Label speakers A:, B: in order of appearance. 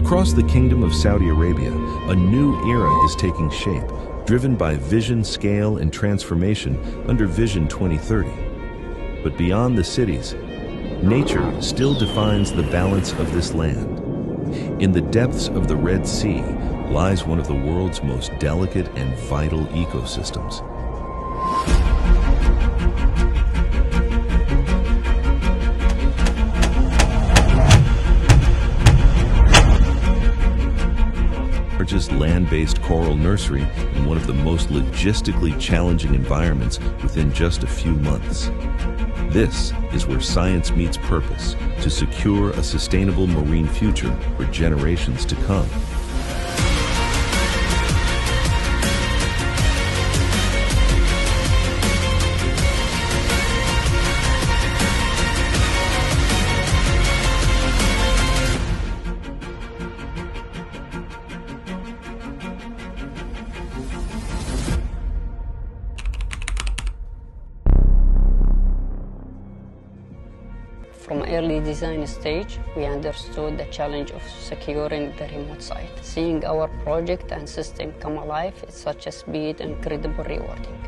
A: Across the Kingdom of Saudi Arabia, a new era is taking shape, driven by vision, scale, and transformation under Vision 2030. But beyond the cities, nature still defines the balance of this land. In the depths of the Red Sea lies one of the world's most delicate and vital ecosystems. Largest land-based coral nursery in one of the most logistically challenging environments within just a few months. This is where science meets purpose to secure a sustainable marine future for generations to come.
B: From early design stage, we understood the challenge of securing the remote site. Seeing our project and system come alive at such a speed incredibly rewarding.